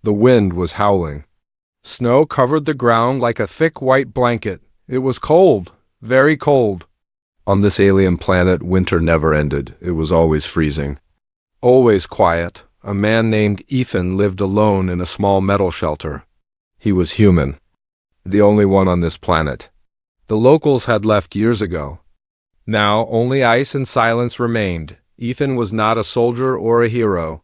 The wind was howling. Snow covered the ground like a thick white blanket. It was cold, very cold. On this alien planet, winter never ended. It was always freezing. Always quiet. A man named Ethan lived alone in a small metal shelter. He was human. The only one on this planet. The locals had left years ago. Now only ice and silence remained. Ethan was not a soldier or a hero.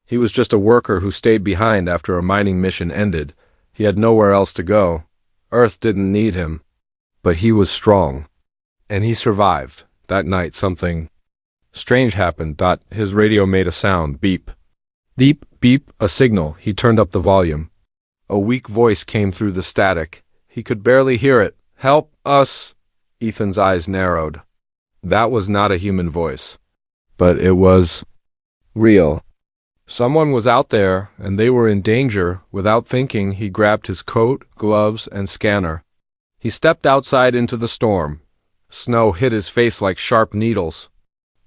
He was just a worker who stayed behind after a mining mission ended. He had nowhere else to go. Earth didn't need him. But he was strong. And he survived. That night something strange happened. His radio made a sound. Beep. Beep, beep, a signal. He turned up the volume. A weak voice came through the static. He could barely hear it. Help us! Ethan's eyes narrowed. That was not a human voice. But it was real. Someone was out there, and they were in danger. Without thinking, he grabbed his coat, gloves, and scanner. He stepped outside into the storm. Snow hit his face like sharp needles.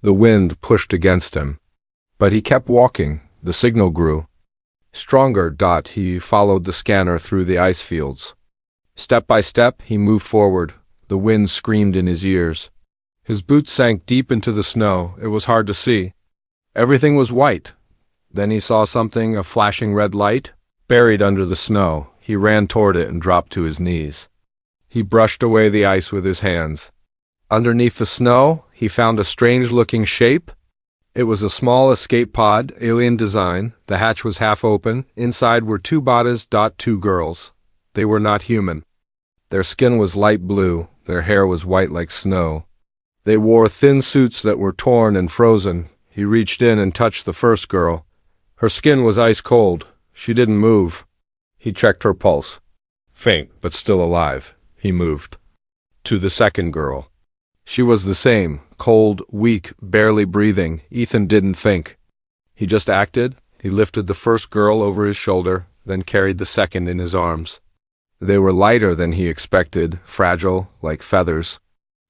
The wind pushed against him. But he kept walking. The signal grew. Stronger. He followed the scanner through the ice fields. Step by step, he moved forward. The wind screamed in his ears. His boots sank deep into the snow. It was hard to see. Everything was white. Then he saw something, a flashing red light, buried under the snow. He ran toward it and dropped to his knees. He brushed away the ice with his hands. Underneath the snow, he found a strange-looking shape. It was a small escape pod, alien design. The hatch was half open. Inside were two bodies. Two girls. They were not human. Their skin was light blue. Their hair was white like snow. They wore thin suits that were torn and frozen. He reached in and touched the first girl. Her skin was ice cold. She didn't move. He checked her pulse. Faint, but still alive. He moved. To the second girl. She was the same. Cold, weak, barely breathing. Ethan didn't think. He just acted. He lifted the first girl over his shoulder, then carried the second in his arms. They were lighter than he expected, fragile, like feathers.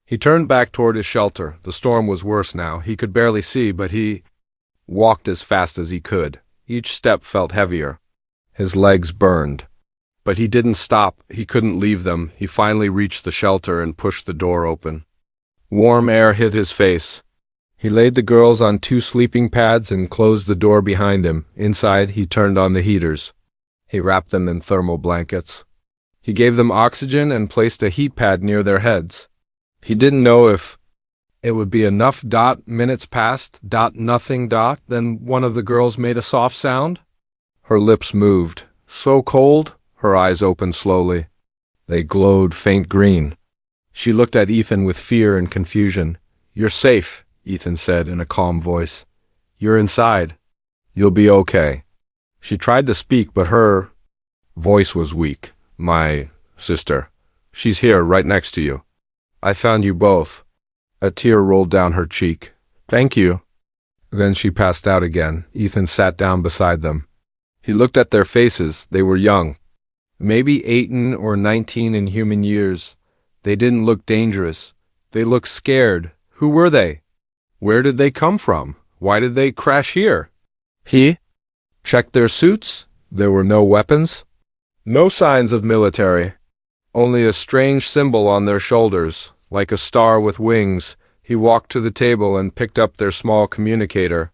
He turned back toward his shelter. The storm was worse now. He could barely see, but he walked as fast as he could. Each step felt heavier. His legs burned. But he didn't stop. He couldn't leave them. He finally reached the shelter and pushed the door open. Warm air hit his face. He laid the girls on 2 sleeping pads and closed the door behind him. Inside, he turned on the heaters. He wrapped them in thermal blankets. He gave them oxygen and placed a heat pad near their heads. He didn't know if it would be enough. Minutes passed. Nothing. Then one of the girls made a soft sound. Her lips moved. So cold, her eyes opened slowly. They glowed faint green. She looked at Ethan with fear and confusion. You're safe, Ethan said in a calm voice. You're inside. You'll be okay. She tried to speak, but her voice was weak. My sister. She's here, right next to you. I found you both. A tear rolled down her cheek. Thank you. Then she passed out again. Ethan sat down beside them. He looked at their faces. They were young. Maybe 18 or 19 in human years. They didn't look dangerous. They looked scared. Who were they? Where did they come from? Why did they crash here? He checked their suits. There were no weapons. No signs of military. Only a strange symbol on their shoulders, like a star with wings. He walked to the table and picked up their small communicator.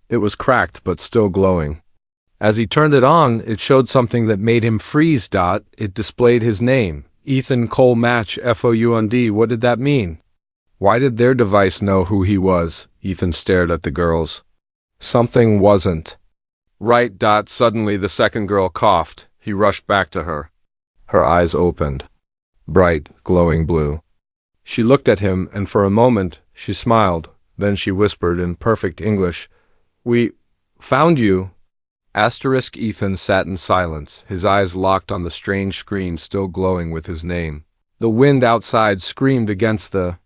It was cracked but still glowing. As he turned it on, it showed something that made him freeze. It displayed his name. Ethan Cole Match, Found. What did that mean? Why did their device know who he was? Ethan stared at the girls. Something wasn't right. Suddenly the second girl coughed. He rushed back to her. Her eyes opened. Bright, glowing blue. She looked at him, and for a moment she smiled. Then she whispered in perfect English, We found you. Ethan sat in silence, his eyes locked on the strange screen still glowing with his name. The wind outside screamed against the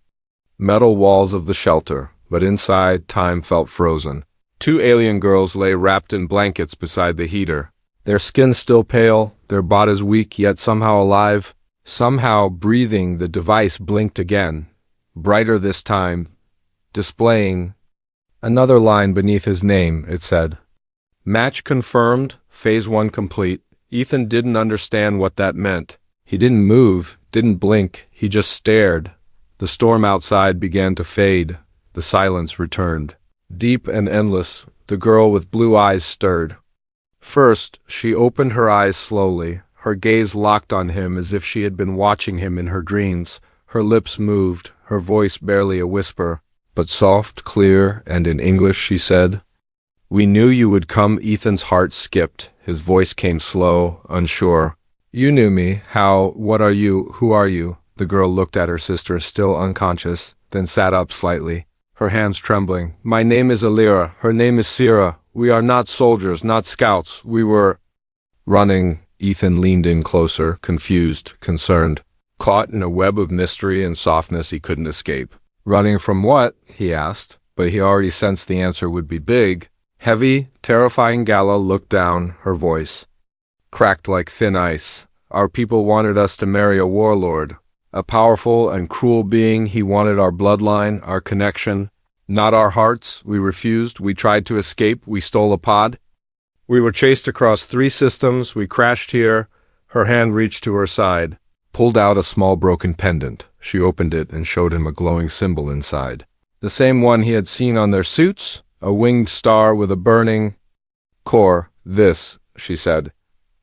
metal walls of the shelter, but inside time felt frozen. 2 alien girls lay wrapped in blankets beside the heater, their skin still pale, their bodies weak yet somehow alive, somehow breathing. The device blinked again, brighter this time, displaying another line beneath his name. It said, Match confirmed, phase 1 complete. Ethan didn't understand what that meant. He didn't move, didn't blink, he just stared. The storm outside began to fade. The silence returned. Deep and endless, the girl with blue eyes stirred. First, she opened her eyes slowly, her gaze locked on him as if she had been watching him in her dreams. Her lips moved, her voice barely a whisper, but soft, clear, and in English she said, "We knew you would come." Ethan's heart skipped. His voice came slow, unsure. "You knew me. How? What are you? Who are you?" The girl looked at her sister, still unconscious, then sat up slightly, her hands trembling. "My name is Alira. Her name is Sierra. We are not soldiers, not scouts. We were running." Ethan leaned in closer, confused, concerned, caught in a web of mystery and softness he couldn't escape. "Running from what?" he asked, but he already sensed the answer would be big. Heavy, terrifying. Gala looked down, her voice cracked like thin ice. "Our people wanted us to marry a warlord, a powerful and cruel being. He wanted our bloodline, our connection, not our hearts. We refused. We tried to escape. We stole a pod. We were chased across 3 systems. We crashed here." Her hand reached to her side, pulled out a small broken pendant. She opened it and showed him a glowing symbol inside. The same one he had seen on their suits, a winged star with a burning core. "This," she said,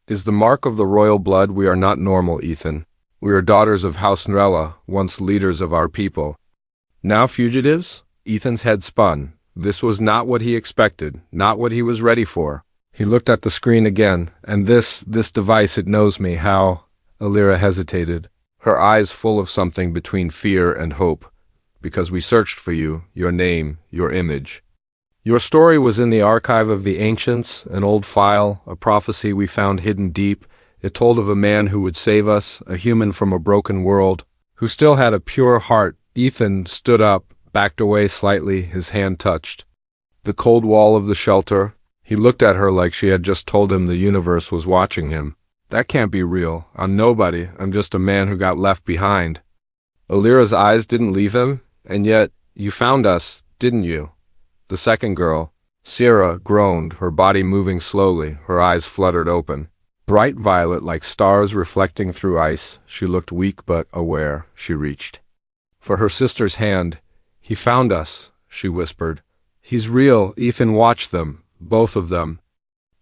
"is the mark of the royal blood. We are not normal, Ethan. We are daughters of House Nrella, once leaders of our people. Now fugitives?" Ethan's head spun. This was not what he expected, not what he was ready for. He looked at the screen again. "And this device, it knows me. How?" Alira hesitated, her eyes full of something between fear and hope. "Because we searched for you, your name, your image. Your story was in the archive of the ancients, an old file, a prophecy we found hidden deep. It told of a man who would save us, a human from a broken world, who still had a pure heart." Ethan stood up, backed away slightly, his hand touched the cold wall of the shelter. He looked at her like she had just told him the universe was watching him. "That can't be real. I'm nobody. I'm just a man who got left behind." Alira's eyes didn't leave him. "And yet, you found us, didn't you?" The second girl, Sierra, groaned, her body moving slowly, her eyes fluttered open. Bright violet like stars reflecting through ice. She looked weak but aware. She reached for her sister's hand. "He found us," she whispered. "He's real." Ethan watched them, both of them,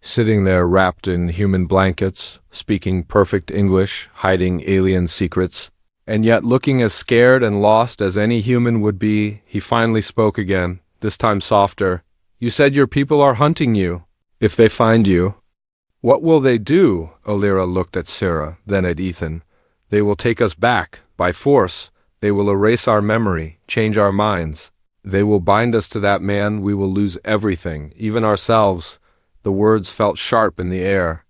sitting there wrapped in human blankets, speaking perfect English, hiding alien secrets, and yet looking as scared and lost as any human would be. He finally spoke again, this time softer. "You said your people are hunting you. If they find you, what will they do?" Alira looked at Sarah, then at Ethan. "They will take us back, by force. They will erase our memory, change our minds. They will bind us to that man. We will lose everything, even ourselves." The words felt sharp in the air.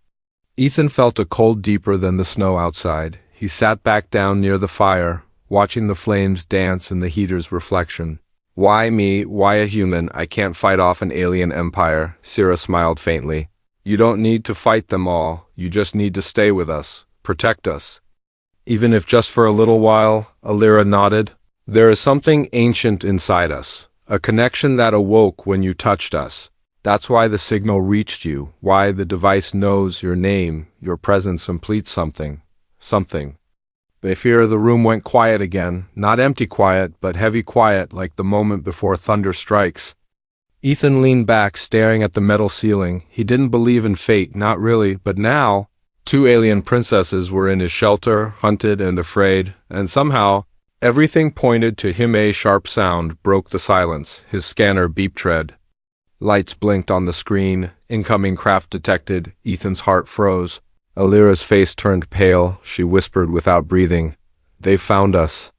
Ethan felt a cold deeper than the snow outside. He sat back down near the fire, watching the flames dance in the heater's reflection. "Why me? Why a human? I can't fight off an alien empire." Sierra smiled faintly. "You don't need to fight them all. You just need to stay with us, protect us. Even if just for a little while." Alira nodded. "There is something ancient inside us, a connection that awoke when you touched us. That's why the signal reached you, why the device knows your name, your presence completes something. They fear." The room went quiet again, not empty quiet, but heavy quiet, like the moment before thunder strikes. Ethan leaned back, staring at the metal ceiling. He didn't believe in fate, not really, but now 2 alien princesses were in his shelter, hunted and afraid, and somehow everything pointed to him. A sharp sound broke the silence, his scanner beep-tread. Lights blinked on the screen. Incoming craft detected. Ethan's heart froze. Alira's face turned pale. She whispered without breathing, "They found us."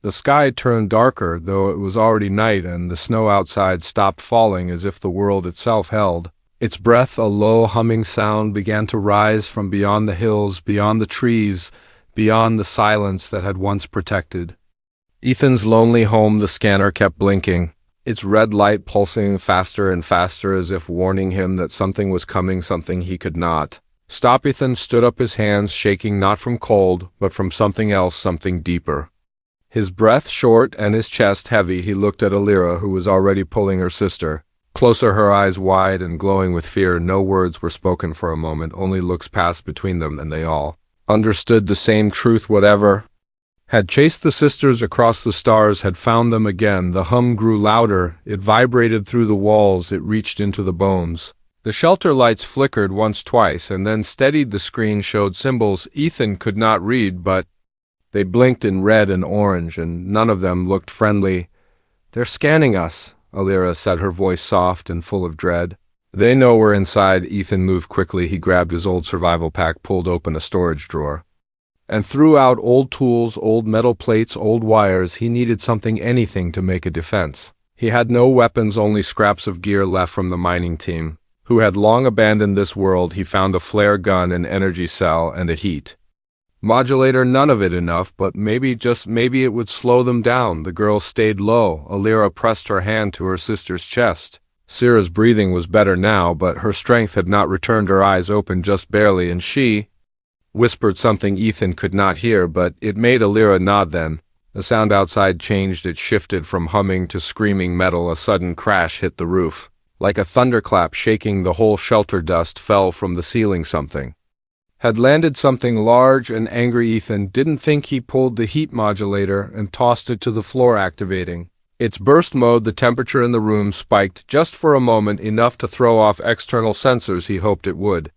The sky turned darker, though it was already night, and the snow outside stopped falling as if the world itself held its breath. A low humming sound began to rise from beyond the hills, beyond the trees, beyond the silence that had once protected Ethan's lonely home. The scanner kept blinking, its red light pulsing faster and faster as if warning him that something was coming, something he could not stop. Ethan stood up, his hands shaking not from cold, but from something else, something deeper. His breath short and his chest heavy. He looked at Alira, who was already pulling her sister Closer, her eyes wide and glowing with fear. No words were spoken for a moment, only looks passed between them, and they all understood the same truth. Whatever had chased the sisters across the stars had found them again. The hum grew louder, it vibrated through the walls, it reached into the bones. The shelter lights flickered once, twice, and then steadied. The screen showed symbols Ethan could not read, but they blinked in red and orange, and none of them looked friendly. "They're scanning us," Alira said, her voice soft and full of dread. "They know we're inside." Ethan moved quickly. He grabbed his old survival pack, pulled open a storage drawer, and threw out old tools, old metal plates, old wires. He needed something, anything, to make a defense. He had no weapons, only scraps of gear left from the mining team, who had long abandoned this world. He found a flare gun, an energy cell, and a heat modulator. None of it enough, but maybe, just maybe, it would slow them down. The girl stayed low. Alira pressed her hand to her sister's chest. Syrah's breathing was better now, but her strength had not returned. Her eyes opened just barely, and she whispered something Ethan could not hear, but it made Alira nod. Then the sound outside changed. It shifted from humming to screaming metal. A sudden crash hit the roof, like a thunderclap, shaking the whole shelter. Dust fell from the ceiling. Something had landed, something large and angry. Ethan didn't think. He pulled the heat modulator and tossed it to the floor, activating its burst mode. The temperature in the room spiked just for a moment, enough to throw off external sensors. He hoped it would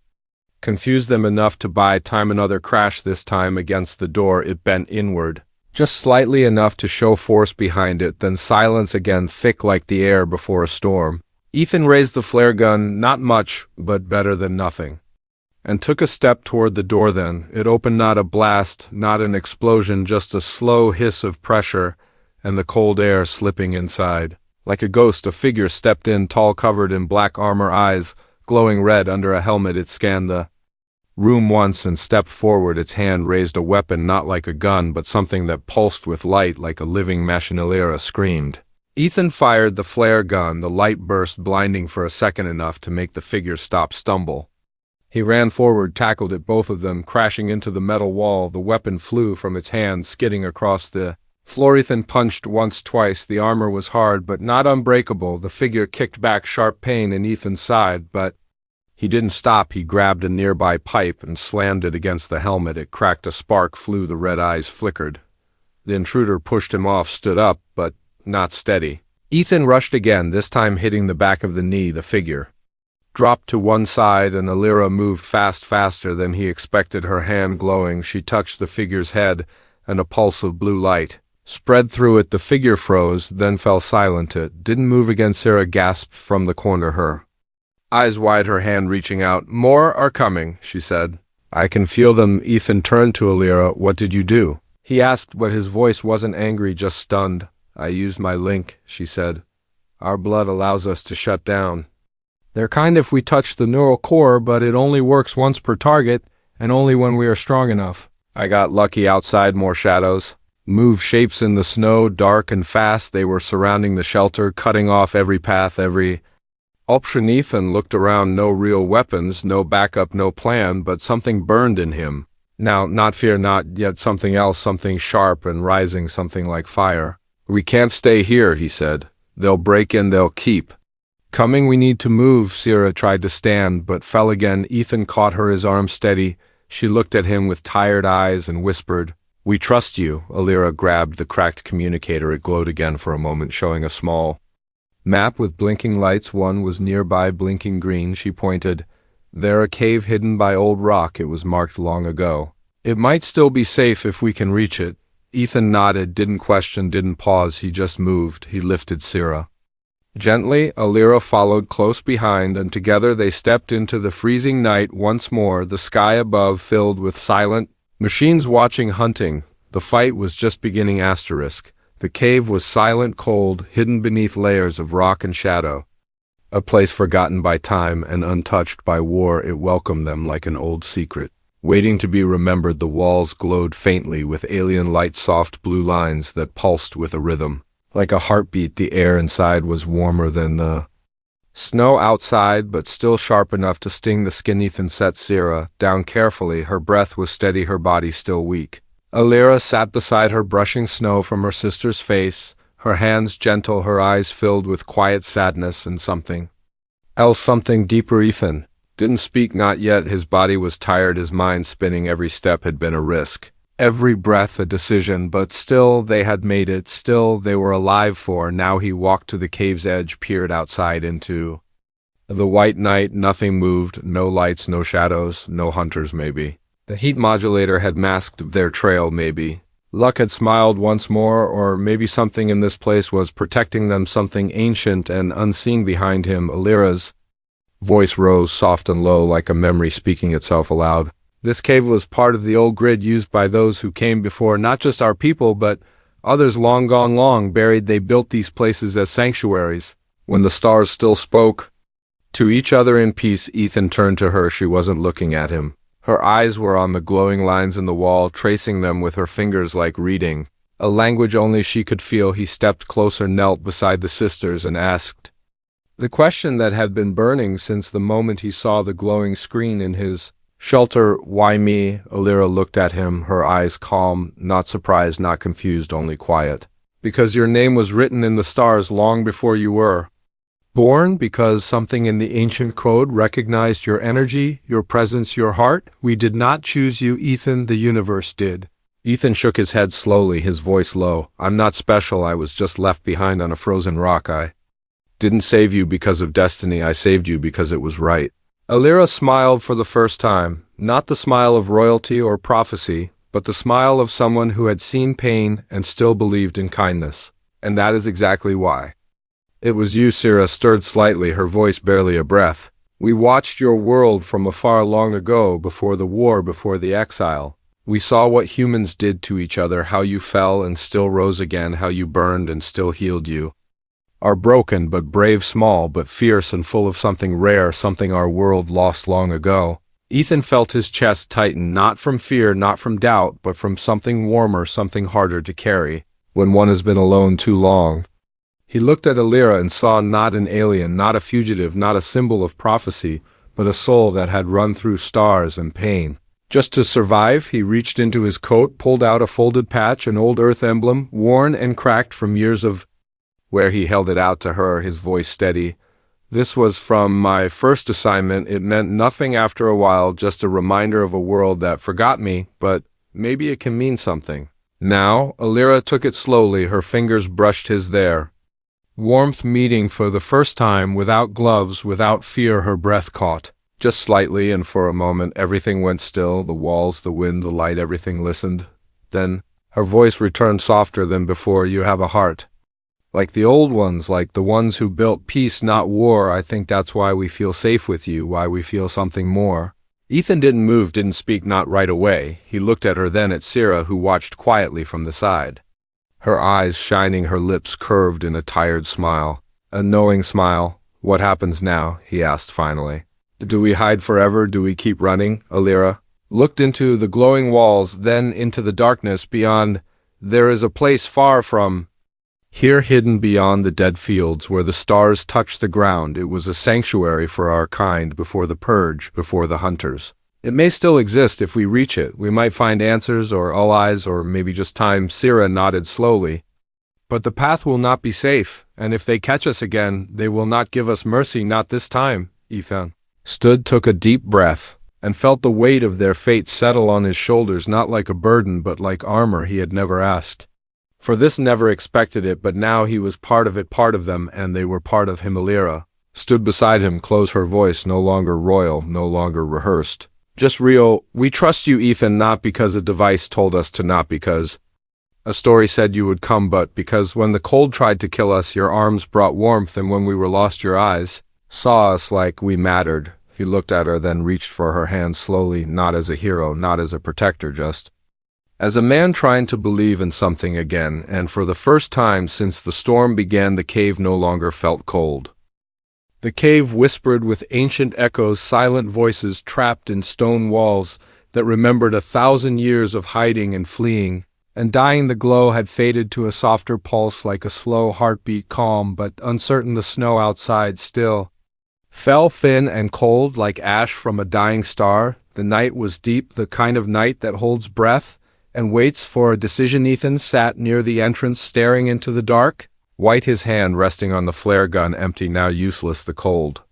confuse them enough to buy time. Another crash, this time against the door. It bent inward, just slightly, enough to show force behind it. Then silence again, thick like the air before a storm. Ethan raised the flare gun, not much, but better than nothing, and took a step toward the door. Then it opened, not a blast, not an explosion, just a slow hiss of pressure and the cold air slipping inside. Like a ghost, a figure stepped in, tall, covered in black armor, eyes glowing red under a helmet. It scanned the room once and stepped forward. Its hand raised a weapon, not like a gun, but something that pulsed with light like a living machine. Alira screamed. Ethan fired the flare gun. The light burst, blinding for a second, enough to make the figure stop, stumble. He ran forward, tackled it, both of them crashing into the metal wall. The weapon flew from its hand, skidding across the floor. Ethan punched once, twice. The armor was hard, but not unbreakable. The figure kicked back, sharp pain in Ethan's side, but he didn't stop. He grabbed a nearby pipe and slammed it against the helmet. It cracked, a spark flew, the red eyes flickered. The intruder pushed him off, stood up, but not steady. Ethan rushed again, this time hitting the back of the knee. The figure dropped to one side, and Alira moved faster than he expected, her hand glowing. She touched the figure's head, and a pulse of blue light spread through it. The figure froze, then fell silent. It didn't move again. Syrah gasped from the corner, her eyes wide, her hand reaching out. "More are coming," she said. "I can feel them." Ethan turned to Alira. "What did you do?" he asked, but his voice wasn't angry, just stunned. "I used my link," she said. "Our blood allows us to shut down. They're kind if we touch the neural core, but it only works once per target, and only when we are strong enough. I got lucky." Outside, more shadows moved, shapes in the snow, dark and fast. They were surrounding the shelter, cutting off every path, every option. Ethan looked around. No real weapons, no backup, no plan, but something burned in him. Now, not fear, not yet, something else, something sharp and rising, something like fire. "We can't stay here," he said. "They'll break in, they'll keep coming. We need to move." Syrah tried to stand, but fell again. Ethan caught her, his arm steady. She looked at him with tired eyes and whispered, "We trust you." Alira grabbed the cracked communicator. It glowed again for a moment, showing a small map with blinking lights. One was nearby, blinking green. She pointed. "There, a cave hidden by old rock. It was marked long ago. It might still be safe if we can reach it." Ethan nodded, didn't question, didn't pause. He just moved. He lifted Syrah gently. Alira followed close behind, and together they stepped into the freezing night once more, the sky above filled with silent machines watching, hunting. The fight was just beginning. The cave was silent, cold, hidden beneath layers of rock and shadow. A place forgotten by time and untouched by war. It welcomed them like an old secret, waiting to be remembered. The walls glowed faintly with alien light, soft blue lines that pulsed with a rhythm like a heartbeat. The air inside was warmer than the snow outside, but still sharp enough to sting the skin. Ethan set Syrah down carefully. Her breath was steady, her body still weak. Alira sat beside her, brushing snow from her sister's face, her hands gentle, her eyes filled with quiet sadness and something else, something deeper. Ethan didn't speak, not yet. His body was tired, his mind spinning. Every step had been a risk, every breath a decision, but still they had made it, still they were alive. For now he walked to the cave's edge, peered outside into the white night. Nothing moved, no lights, no shadows, no hunters. Maybe the heat modulator had masked their trail, maybe luck had smiled once more, or maybe something in this place was protecting them, something ancient and unseen behind him. Alira's voice rose soft and low, like a memory speaking itself aloud. This cave was part of the old grid used by those who came before, not just our people, but others long gone, long buried. They built these places as sanctuaries. When the stars still spoke to each other in peace, Ethan turned to her. She wasn't looking at him. Her eyes were on the glowing lines in the wall, tracing them with her fingers like reading a language only she could feel. He stepped closer, knelt beside the sisters, and asked the question that had been burning since the moment he saw the glowing screen in his shelter. Why me? Alira looked at him, her eyes calm, not surprised, not confused, only quiet. Because your name was written in the stars long before you were born, because something in the ancient code recognized your energy, your presence, your heart. We did not choose you, Ethan, the universe did. Ethan shook his head slowly, his voice low. I'm not special, I was just left behind on a frozen rock. I didn't save you because of destiny, I saved you because it was right. Alira smiled for the first time, not the smile of royalty or prophecy, but the smile of someone who had seen pain and still believed in kindness. And that is exactly why. It was you. Sira stirred slightly, her voice barely a breath. We watched your world from afar long ago, before the war, before the exile. We saw what humans did to each other, how you fell and still rose again, how you burned and still healed. You are broken, but brave, small, but fierce and full of something rare, something our world lost long ago. Ethan felt his chest tighten, not from fear, not from doubt, but from something warmer, something harder to carry when one has been alone too long. He looked at Alira and saw not an alien, not a fugitive, not a symbol of prophecy, but a soul that had run through stars and pain. Just to survive, he reached into his coat, pulled out a folded patch, an old Earth emblem, worn and cracked from years of where. He held it out to her, his voice steady. This was from my first assignment. It meant nothing after a while, just a reminder of a world that forgot me, but maybe it can mean something. Now, Alira took it slowly, her fingers brushed his there. Warmth meeting for the first time, without gloves, without fear. Her breath caught, just slightly, and for a moment everything went still, the walls, the wind, the light, everything listened. Then her voice returned softer than before. You have a heart. Like the old ones, like the ones who built peace, not war. I think that's why we feel safe with you, why we feel something more. Ethan didn't move, didn't speak, not right away. He looked at her, then at Sira, who watched quietly from the side. Her eyes shining, her lips curved in a tired smile. A knowing smile. What happens now? He asked finally. Do we hide forever? Do we keep running? Alira looked into the glowing walls, then into the darkness beyond. There is a place far from here, hidden beyond the dead fields, where the stars touch the ground. It was a sanctuary for our kind before the purge, before the hunters. It may still exist if we reach it. We might find answers, or allies, or maybe just time. Sira nodded slowly. But the path will not be safe, and if they catch us again, they will not give us mercy, not this time. Ethan stood, took a deep breath, and felt the weight of their fate settle on his shoulders, not like a burden, but like armor he had never asked. For this never expected it, but now he was part of it, part of them, and they were part of him. Alira stood beside him, close, her voice no longer royal, no longer rehearsed. Just real. We trust you, Ethan, not because a device told us to, not because a story said you would come, but because when the cold tried to kill us, your arms brought warmth, and when we were lost, your eyes saw us like we mattered. He looked at her, then reached for her hand slowly, not as a hero, not as a protector, just as a man trying to believe in something again. And for the first time since the storm began, the cave no longer felt cold. The cave whispered with ancient echoes, silent voices trapped in stone walls that remembered 1,000 years of hiding and fleeing and dying. The glow had faded to a softer pulse, like a slow heartbeat, calm but uncertain. The snow outside still fell, thin and cold, like ash from a dying star. The night was deep, the kind of night that holds breath and waits for a decision. Ethan sat near the entrance, staring into the dark. White his hand resting on the flare gun, empty, now useless, the cold.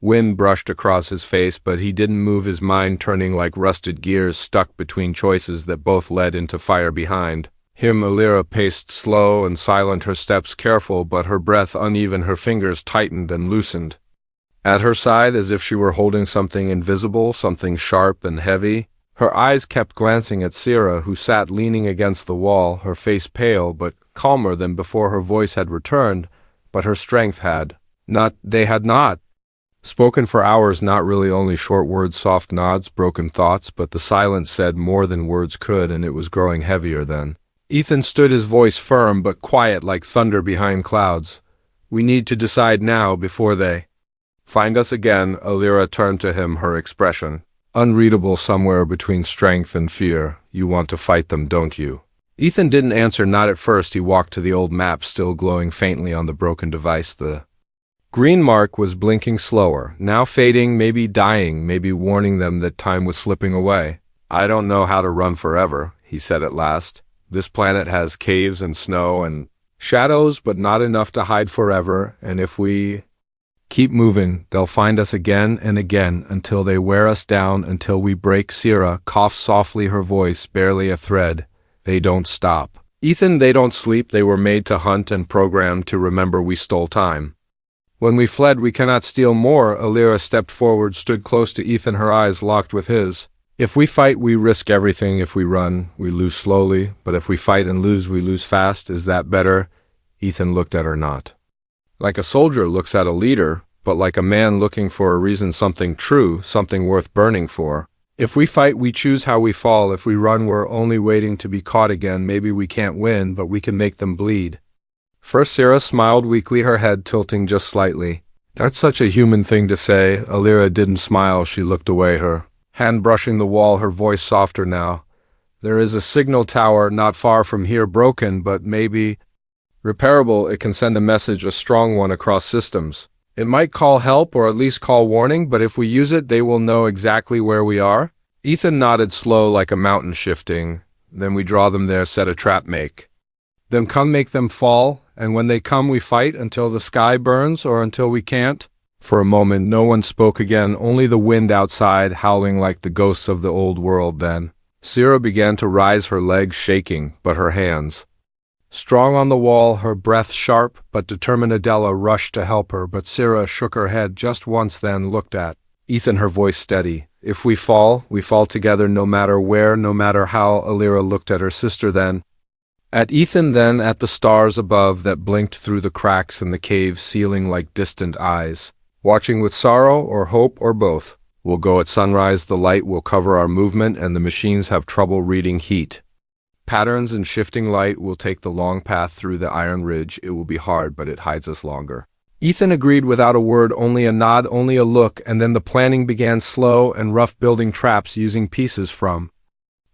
Wind brushed across his face, but he didn't move, his mind turning like rusted gears, stuck between choices that both led into fire behind him. Alira paced slow and silent, her steps careful, but her breath uneven, her fingers tightened and loosened. At her side, as if she were holding something invisible, something sharp and heavy, her eyes kept glancing at Sierra, who sat leaning against the wall, her face pale but calmer than before. Her voice had returned, but her strength had not. They had not spoken for hours, not really, only short words, soft nods, broken thoughts, but the silence said more than words could, and it was growing heavier then. Ethan stood, his voice firm but quiet like thunder behind clouds. "We need to decide now before they find us again." Alira turned to him, her expression unreadable, somewhere between strength and fear. "You want to fight them, don't you?" Ethan didn't answer, not at first. He walked to the old map, still glowing faintly on the broken device. The green mark was blinking slower, now fading, maybe dying, maybe warning them that time was slipping away. "I don't know how to run forever," he said at last. "This planet has caves and snow and shadows, but not enough to hide forever, and if we keep moving, they'll find us again and again, until they wear us down, until we break." Sierra coughed softly, her voice barely a thread. "They don't stop, Ethan, they don't sleep. They were made to hunt and programmed to remember. We stole time. When we fled, we cannot steal more." Alira stepped forward, stood close to Ethan, her eyes locked with his. "If we fight, we risk everything. If we run, we lose slowly. But if we fight and lose, we lose fast. Is that better?" Ethan looked at her, not like a soldier looks at a leader, but like a man looking for a reason, something true, something worth burning for. "If we fight, we choose how we fall. If we run, we're only waiting to be caught again. Maybe we can't win, but we can make them bleed." First, Sierra smiled weakly, her head tilting just slightly. "That's such a human thing to say." Alira didn't smile. She looked away, her hand brushing the wall, her voice softer now. "There is a signal tower not far from here, broken, but maybe repairable. It can send a message, a strong one, across systems. It might call help, or at least call warning, but if we use it, they will know exactly where we are." Ethan nodded, slow like a mountain shifting. "Then we draw them there, set a trap, make them come, make them fall, and when they come, we fight until the sky burns, or until we can't." For a moment, no one spoke again, only the wind outside, howling like the ghosts of the old world. Then Sierra began to rise, her legs shaking, but her hands strong on the wall, her breath sharp but determined. Adela rushed to help her, but Sierra shook her head just once, then looked at Ethan, her voice steady. "If we fall together, no matter where, no matter how." Alira looked at her sister, then at Ethan, then at the stars above that blinked through the cracks in the cave ceiling like distant eyes. "Watching with sorrow or hope or both? We'll go at sunrise. The light will cover our movement, and the machines have trouble reading heat patterns and shifting light. Will take the long path through the iron ridge. It will be hard, but it hides us longer." Ethan agreed without a word, only a nod, only a look, and then the planning began, slow and rough, building traps using pieces from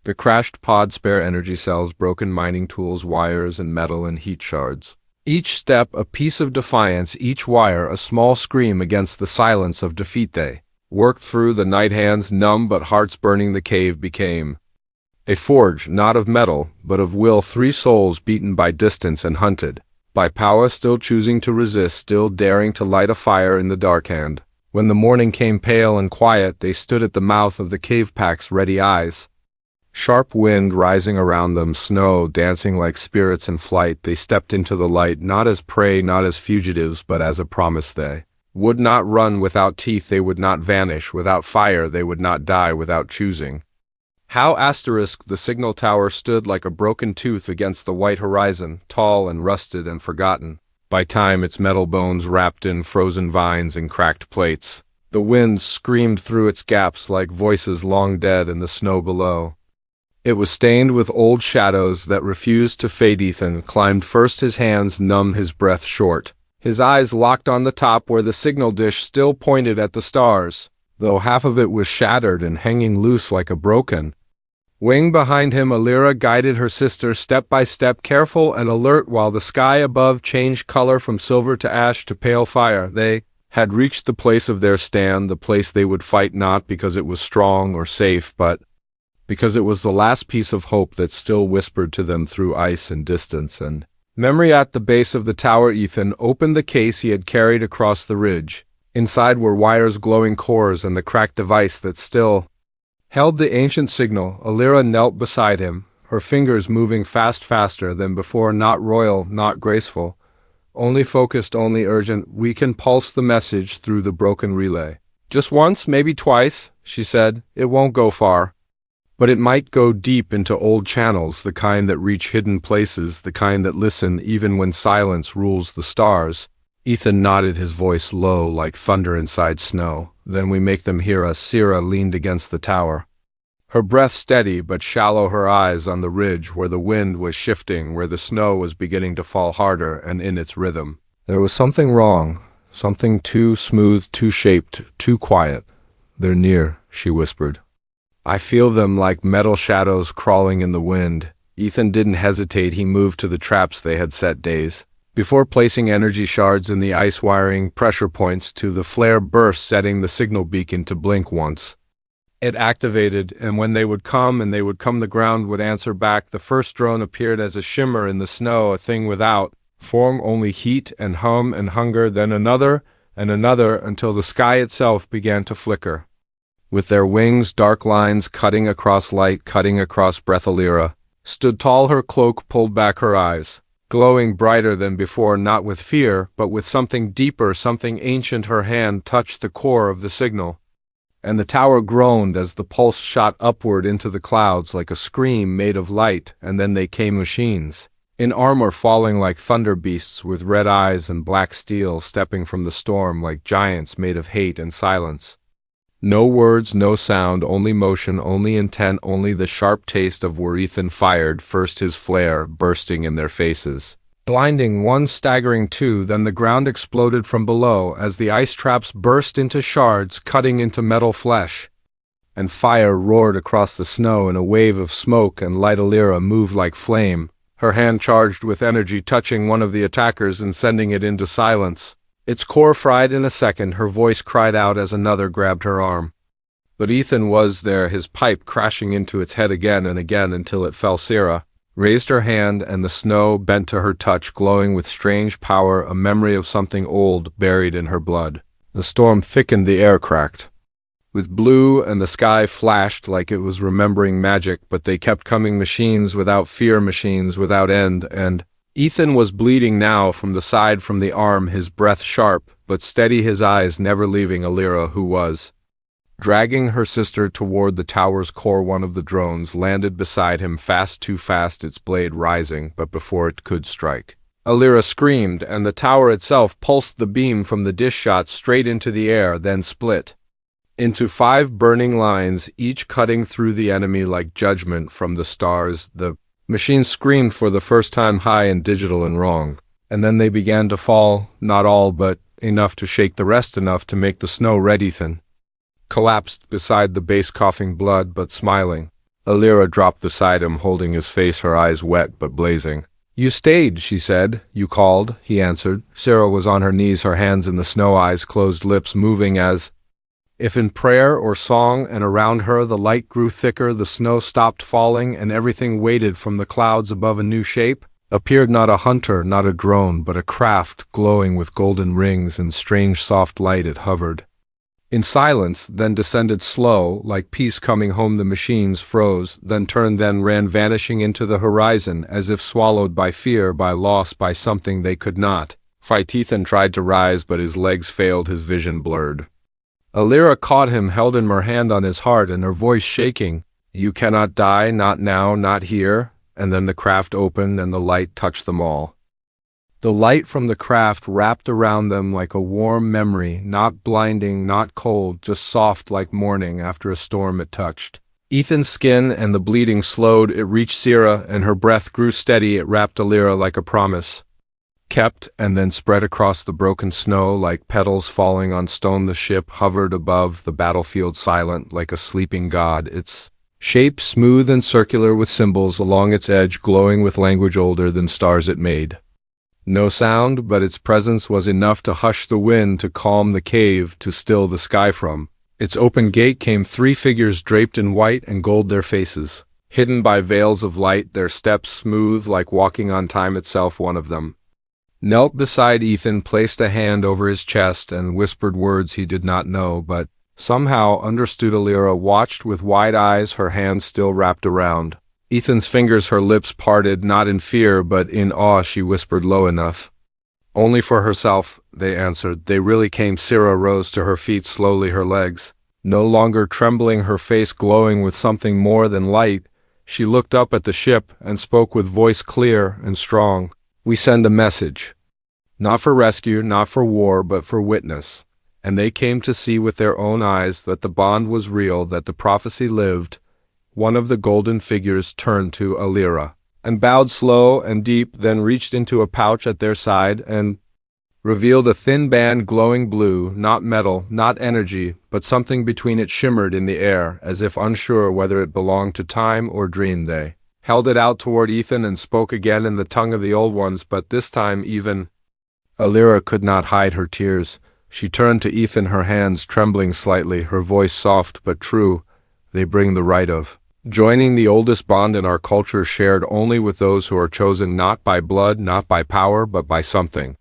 the crashed pod, spare energy cells, broken mining tools, wires and metal and heat shards. Each step a piece of defiance, each wire a small scream against the silence of defeat. They worked through the night, hands numb but hearts burning. The cave became a forge, not of metal, but of will. 3 souls beaten by distance and hunted by power, still choosing to resist, still daring to light a fire in the dark hand. When the morning came, pale and quiet, they stood at the mouth of the cave, packs, ready eyes. Sharp wind rising around them, snow dancing like spirits in flight. They stepped into the light, not as prey, not as fugitives, but as a promise. They would not run without teeth. They would not vanish without fire. They would not die without choosing. How the signal tower stood like a broken tooth against the white horizon, tall and rusted and forgotten by time, its metal bones wrapped in frozen vines and cracked plates. The wind screamed through its gaps like voices long dead in the snow below. It was stained with old shadows that refused to fade. Ethan climbed first, his hands numb, his breath short, his eyes locked on the top where the signal dish still pointed at the stars, though half of it was shattered and hanging loose like a broken wing. Behind him, Alira guided her sister step by step, careful and alert, while the sky above changed color from silver to ash to pale fire. They had reached the place of their stand, the place they would fight, not because it was strong or safe, but because it was the last piece of hope that still whispered to them through ice and distance. And Memory at the base of the tower. Ethan opened the case he had carried across the ridge. Inside were wires, glowing cores, and the cracked device that still held the ancient signal. Alira knelt beside him, her fingers moving faster than before, not royal, not graceful, only focused, only urgent. We can pulse the message through the broken relay. Just once, maybe twice, she said. It won't go far. But it might go deep into old channels, the kind that reach hidden places, the kind that listen even when silence rules the stars. Ethan nodded, his voice low like thunder inside snow. Then we make them hear us. Sira leaned against the tower, her breath steady but shallow, her eyes on the ridge where the wind was shifting, where the snow was beginning to fall harder and in its rhythm. There was something wrong, something too smooth, too shaped, too quiet. They're near, she whispered. I feel them like metal shadows crawling in the wind. Ethan didn't hesitate. He moved to the traps they had set days before, placing energy shards in the ice wiring, pressure points to the flare burst, setting the signal beacon to blink once. It activated, and when they would come, the ground would answer back. The first drone appeared as a shimmer in the snow, a thing without form, only heat and hum and hunger, then another and another, until the sky itself began to flicker. With their wings, dark lines cutting across light, cutting across breath. Alira stood tall, her cloak pulled back, her eyes glowing brighter than before, not with fear, but with something deeper, something ancient. Her hand touched the core of the signal, and the tower groaned as the pulse shot upward into the clouds like a scream made of light. And then they came, machines in armor, falling like thunder beasts with red eyes and black steel, stepping from the storm like giants made of hate and silence. No words, no sound, only motion, only intent, only the sharp taste of where Ethan fired first, his flare bursting in their faces. Blinding, one, staggering, two. Then the ground exploded from below as the ice traps burst into shards, cutting into metal flesh. And fire roared across the snow in a wave of smoke and light. Alira moved like flame, her hand charged with energy, touching one of the attackers and sending it into silence. Its core fried in a second. Her voice cried out as another grabbed her arm. But Ethan was there, his pipe crashing into its head again and again until it fell. Sira raised her hand, and the snow bent to her touch, glowing with strange power, a memory of something old buried in her blood. The storm thickened, the air cracked with blue, and the sky flashed like it was remembering magic. But they kept coming, machines without fear, machines without end. And Ethan was bleeding now from the side, from the arm, his breath sharp but steady, his eyes never leaving Alira, who was dragging her sister toward the tower's core. One of the drones landed beside him, fast, too fast, its blade rising, but before it could strike, Alira screamed, and the tower itself pulsed. The beam from the dish shot straight into the air, then split into 5 burning lines, each cutting through the enemy like judgment from the stars. The machine screamed for the first time, high and digital and wrong. And then they began to fall, not all, but enough to shake the rest, enough to make the snow red. Ethan collapsed beside the base, coughing blood but smiling. Alira dropped beside him, holding his face, her eyes wet but blazing. You stayed, she said. You called, he answered. Sira was on her knees, her hands in the snow, eyes closed, lips moving as if in prayer or song, and around her the light grew thicker. The snow stopped falling, and everything waited. From the clouds above a new shape appeared, not a hunter, not a drone, but a craft glowing with golden rings and strange soft light. It hovered in silence, then descended slow, like peace coming home. The machines froze, then turned, then ran, vanishing into the horizon, as if swallowed by fear, by loss, by something they could not fight. Ethan tried to rise, but his legs failed, his vision blurred. Alira caught him, held him, her hand on his heart, and her voice shaking. You cannot die, not now, not here. And then the craft opened, and the light touched them all. The light from the craft wrapped around them like a warm memory, not blinding, not cold, just soft like morning after a storm. It touched Ethan's skin, and the bleeding slowed. It reached Sira, and her breath grew steady. It wrapped Alira like a promise, kept, and then spread across the broken snow like petals falling on stone. The ship hovered above the battlefield, silent like a sleeping god, its shape smooth and circular with symbols along its edge, glowing with language older than stars it made. No sound, but its presence was enough to hush the wind, to calm the cave, to still the sky. From its open gate came 3 figures draped in white and gold, their faces Hidden by veils of light, their steps smooth like walking on time itself. One of them knelt beside Ethan, placed a hand over his chest, and whispered words he did not know, but somehow understood. Alira watched with wide eyes, her hands still wrapped around Ethan's fingers, her lips parted, not in fear, but in awe. She whispered low enough. Only for herself, they answered. They really came. Sira rose to her feet slowly, her legs no longer trembling, her face glowing with something more than light. She looked up at the ship and spoke with voice clear and strong. We send a message. Not for rescue, not for war, but for witness. And they came to see with their own eyes that the bond was real, that the prophecy lived. One of the golden figures turned to Alira and bowed slow and deep, then reached into a pouch at their side and revealed a thin band glowing blue, not metal, not energy, but something between. It shimmered in the air, as if unsure whether it belonged to time or dream. They held it out toward Ethan and spoke again in the tongue of the old ones, but this time even Alira could not hide her tears. She turned to Ethan, her hands trembling slightly, her voice soft but true. They bring the right of joining the oldest bond in our culture, shared only with those who are chosen not by blood, not by power, but by something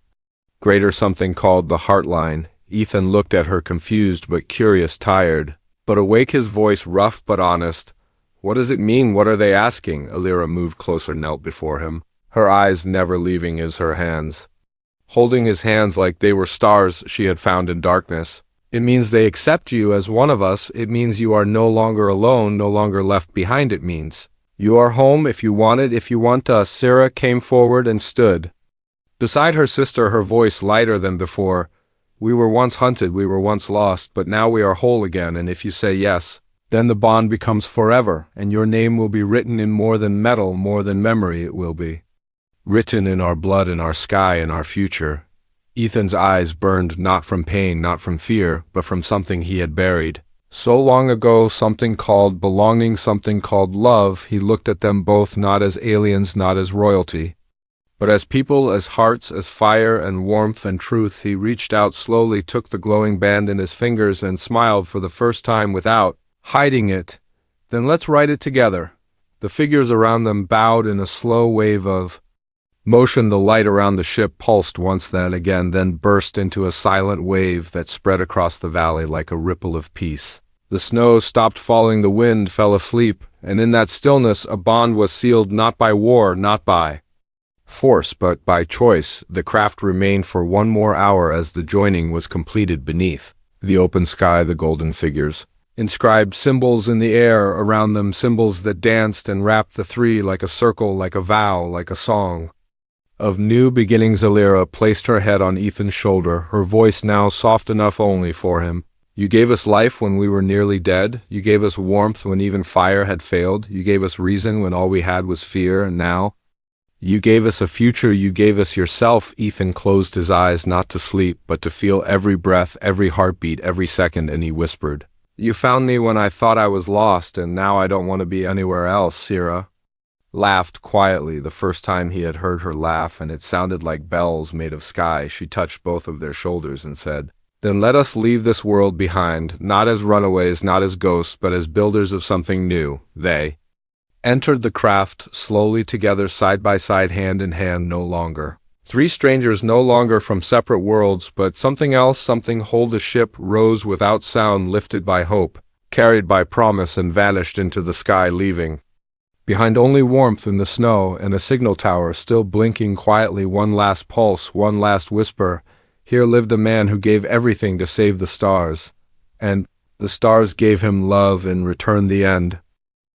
greater, something called the Heartline. Ethan looked at her, confused but curious, tired but awake, his voice rough but honest. What does it mean? What are they asking? Alira moved closer, knelt before him, her eyes never leaving her hands, holding his hands like they were stars she had found in darkness. It means they accept you as one of us. It means you are no longer alone, no longer left behind. It means you are home if you want it, if you want us. Sira came forward and stood beside her sister, her voice lighter than before. We were once hunted, we were once lost, but now we are whole again, and if you say yes, then the bond becomes forever, and your name will be written in more than metal, more than memory. It will be written in our blood, in our sky, in our future. Ethan's eyes burned, not from pain, not from fear, but from something he had buried so long ago, something called belonging, something called love. He looked at them both, not as aliens, not as royalty, but as people, as hearts, as fire and warmth and truth. He reached out slowly, took the glowing band in his fingers, and smiled for the first time without hiding it. Then let's write it together. The figures around them bowed in a slow wave of motion. The light around the ship pulsed once, then again, then burst into a silent wave that spread across the valley like a ripple of peace. The snow stopped falling, the wind fell asleep, and in that stillness a bond was sealed, not by war, not by force, but by choice. The craft remained for one more hour as the joining was completed. Beneath the open sky, the golden figures inscribed symbols in the air around them, symbols that danced and wrapped the three like a circle, like a vow, like a song of new beginnings. Alira placed her head on Ethan's shoulder, her voice now soft enough only for him. You gave us life when we were nearly dead. You gave us warmth when even fire had failed. You gave us reason when all we had was fear, and now you gave us a future. You gave us yourself. Ethan closed his eyes, not to sleep, but to feel every breath, every heartbeat, every second, and he whispered, You found me when I thought I was lost, and now I don't want to be anywhere else. Sira laughed quietly, the first time he had heard her laugh, and it sounded like bells made of sky. She touched both of their shoulders and said, Then let us leave this world behind, not as runaways, not as ghosts, but as builders of something new. They entered the craft slowly together, side by side, hand in hand, no longer three strangers, no longer from separate worlds, but something else, something whole. The ship rose without sound, lifted by hope, carried by promise, and vanished into the sky, leaving behind only warmth in the snow and a signal tower still blinking quietly. One last pulse, one last whisper. Here lived a man who gave everything to save the stars, and the stars gave him love in return. The end.